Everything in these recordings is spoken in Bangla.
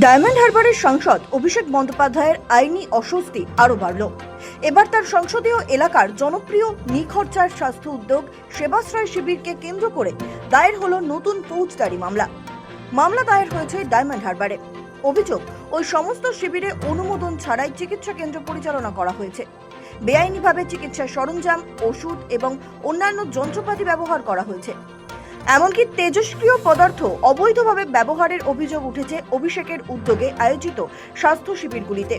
ডায়মন্ড হারবারের সাংসদ অভিষেক বন্দ্যোপাধ্যায়ের আইনি অস্বস্তি আরও বাড়ল। এবার তার সংসদীয় এলাকার জনপ্রিয় নিখরচার স্বাস্থ্য উদ্যোগ সেবাশ্রয় শিবিরকে কেন্দ্র করে দায়ের হলো নতুন ফৌজদারি মামলা দায়ের হয়েছে ডায়মন্ড হারবারে। অভিযোগ, ওই সমস্ত শিবিরে অনুমোদন ছাড়াই চিকিৎসা কেন্দ্র পরিচালনা করা হয়েছে। বেআইনিভাবে চিকিৎসা সরঞ্জাম, ওষুধ এবং অন্যান্য যন্ত্রপাতি ব্যবহার করা হয়েছে। এমনকি তেজস্ক্রিয় পদার্থ অবৈধভাবে ব্যবহারের অভিযোগ উঠেছে অভিষেকের উদ্যোগে আয়োজিত স্বাস্থ্য শিবিরগুলিতে।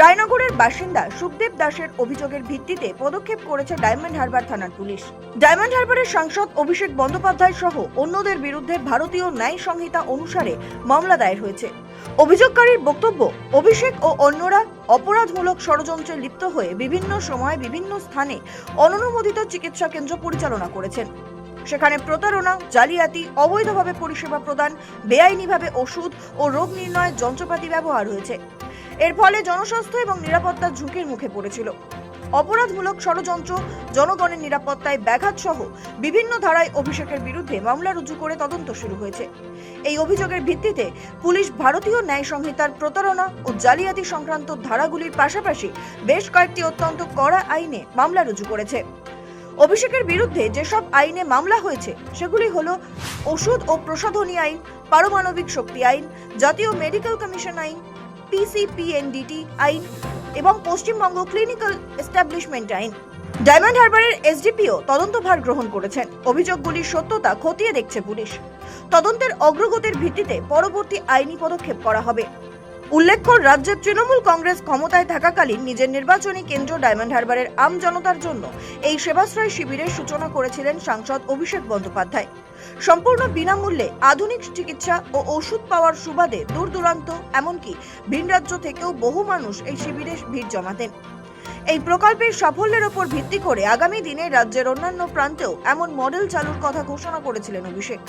রায়নগরের বাসিন্দা সুখদেব দাসের অভিযোগের ভিত্তিতে পদক্ষেপ করেছে ডায়মন্ড হারবার থানার পুলিশ। ডায়মন্ড হারবারের সাংসদ অভিষেক বন্দ্যোপাধ্যায় সহ অন্যদের বিরুদ্ধে ভারতীয় ন্যায় সংহিতা অনুসারে মামলা দায়ের হয়েছে। অভিযোগকারীর বক্তব্য, অভিষেক ও অন্যরা অপরাধমূলক ষড়যন্ত্রে লিপ্ত হয়ে বিভিন্ন সময় বিভিন্ন স্থানে অননুমোদিত চিকিৎসা কেন্দ্র পরিচালনা করেছেন। সেখানে প্রতারণা, জালিয়াতি, অবৈধভাবে পরিষেবা প্রদান, বেআইনিভাবে ওষুধ ও রোগ নির্ণয়ের যন্ত্রপাতি ব্যবহার হয়েছে। এর ফলে জনস্বাস্থ্য এবং নিরাপত্তা ঝুঁকির মুখে পড়েছিল। অপরাধমূলক ষড়যন্ত্র, জনগণের নিরাপত্তায় ব্যাঘাত সহ বিভিন্ন ধারায় অভিষেকের বিরুদ্ধে মামলা রুজু করে তদন্ত শুরু হয়েছে। এই অভিযোগের ভিত্তিতে পুলিশ ভারতীয় ন্যায় সংহিতার প্রতারণা ও জালিয়াতি সংক্রান্ত ধারাগুলির পাশাপাশি বেশ কয়েকটি অত্যন্ত কড়া আইনে মামলা রুজু করেছে। অভিষেকের বিরুদ্ধে যেসব আইনে মামলা হয়েছে সেগুলি হলো ওষুধ ও প্রসাধনী আইন, পারমাণবিক শক্তি আইন, জাতীয় মেডিকেল কমিশন আইন, পিসিপিএনডিটি আইন এবং পশ্চিমবঙ্গ ক্লিনিক্যাল এস্টাবলিশমেন্ট আইন। ডায়মন্ড হারবারের এসডিপিও তদন্তভার গ্রহণ করেছেন। অভিযোগগুলির সত্যতা খতিয়ে দেখছে পুলিশ। তদন্তের অগ্রগতির ভিত্তিতে পরবর্তী আইনি পদক্ষেপ করা হবে। উল্লেখ্য, রাজ্যের তৃণমূল কংগ্রেস ক্ষমতায় থাকাকালীন নিজের নির্বাচনী কেন্দ্র ডায়মন্ড হারবারের আম জনতার জন্য এই সেবাশ্রয় শিবিরের সূচনা করেছিলেন সাংসদ অভিষেক বন্দ্যোপাধ্যায়। সম্পূর্ণ বিনামূল্যে আধুনিক চিকিৎসা ও ওষুধ পাওয়ার সুবাদে দূর দূরান্ত এমনকি ভিন রাজ্য থেকেও বহু মানুষ এই শিবিরে ভিড় জমাতেন। এই প্রকল্পের সাফল্যের ওপর ভিত্তি করে আগামী দিনে রাজ্যের অন্যান্য প্রান্তেও এমন মডেল চালুর কথা ঘোষণা করেছিলেন অভিষেক।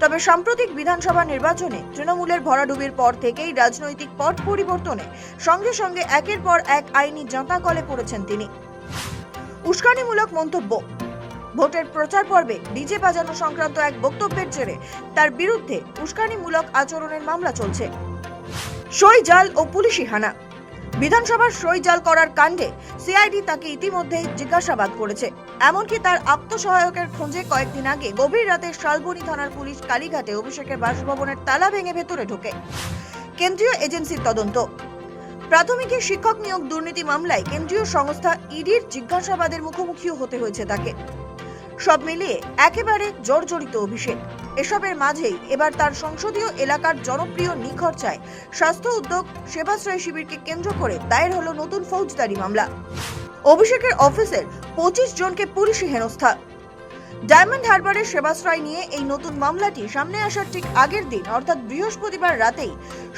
তবে সাম্প্রতিক বিধানসভা নির্বাচনে তৃণমূলের ভরাডুবির পর থেকেই রাজনৈতিক পট পরিবর্তনে সঙ্গে সঙ্গে একের পর এক আইনি জাঁতাকলে পড়েছেন তিনি। উস্কানিমূলক মন্তব্য, ভোটের প্রচার পর্বে ডিজে বাজানো সংক্রান্ত এক বক্তব্যের জেরে তার বিরুদ্ধে উস্কানিমূলক আচরণের মামলা চলছে। সই জাল ও পুলিশি হানা, বিধানসভার সই জাল করার কাণ্ডে সিআইডি তাকে ইতিমধ্যেই জিজ্ঞাসাবাদ করেছে। এমনকি তার আত্মসহায়কের খোঁজে কয়েকদিন আগে গভীর রাতে শালবনী থানার পুলিশ কালীঘাটে অভিষেকের বাসভবনের তালা ভেঙে ভেতরে ঢোকে। কেন্দ্রীয় এজেন্সির তদন্ত, প্রাথমিক শিক্ষক নিয়োগ দুর্নীতি মামলায় কেন্দ্রীয় সংস্থা ইডির জিজ্ঞাসাবাদের মুখোমুখিও হতে হয়েছে তাকে। সব মিলিয়ে একেবারে জর্জরিত অভিষেক। এসবের মাঝেই এবার তার সংসদীয় এলাকার জনপ্রিয় নিখরচায় স্বাস্থ্য উদ্যোগ সেবাশ্রয় শিবিরকে কেন্দ্র করে দায়ের হলো নতুন ফৌজদারি মামলা। অভিষেকের অফিসের 25 জনকে পুলিশি হেনস্থা। ডায়মন্ড হারবারের সেবাশ্রয় নিয়ে এই নতুন মামলাটি সামনে আসার ঠিক আগের দিন অর্থাৎ বৃহস্পতিবার রাতেই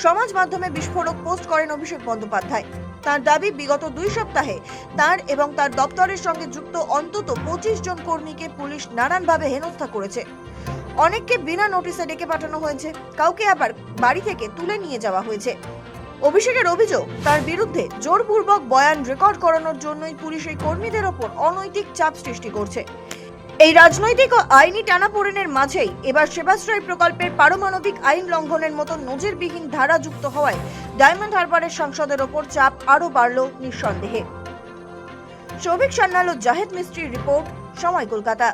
সমাজ মাধ্যমে বিস্ফোরক পোস্ট করেন অভিষেক বন্দ্যোপাধ্যায়। তার দাবি, বিগত 2 সপ্তাহে তার এবং তার দপ্তরের সঙ্গে যুক্ত অন্তত 25 জন কর্মীকে পুলিশ নানানভাবে হেনস্থা করেছে। অনেককে বিনা নোটিশে ডেকে পাঠানো হয়েছে, কাউকে আবার বাড়ি থেকে তুলে নিয়ে যাওয়া হয়েছে। অভিষেকের অভিযোগ, তার বিরুদ্ধে জোরপূর্বক বয়ান রেকর্ড করানোর জন্যই পুলিশ এই কর্মীদের ওপর অনৈতিক চাপ সৃষ্টি করছে। এই রাজনৈতিক ও আইনি টানাপোড়েনের মাঝেই এবার সেবাশ্রয় প্রকল্পের পারমাণবিক আইন লঙ্ঘনের মতো নজিরবিহীন ধারা যুক্ত হওয়ায় ডায়মন্ড হারবারের সাংসদের ওপর চাপ আরও বাড়ল নিঃসন্দেহে। শৌভিক সান্যাল ও জাহেদ মিস্ত্রির রিপোর্ট, সময় কলকাতা।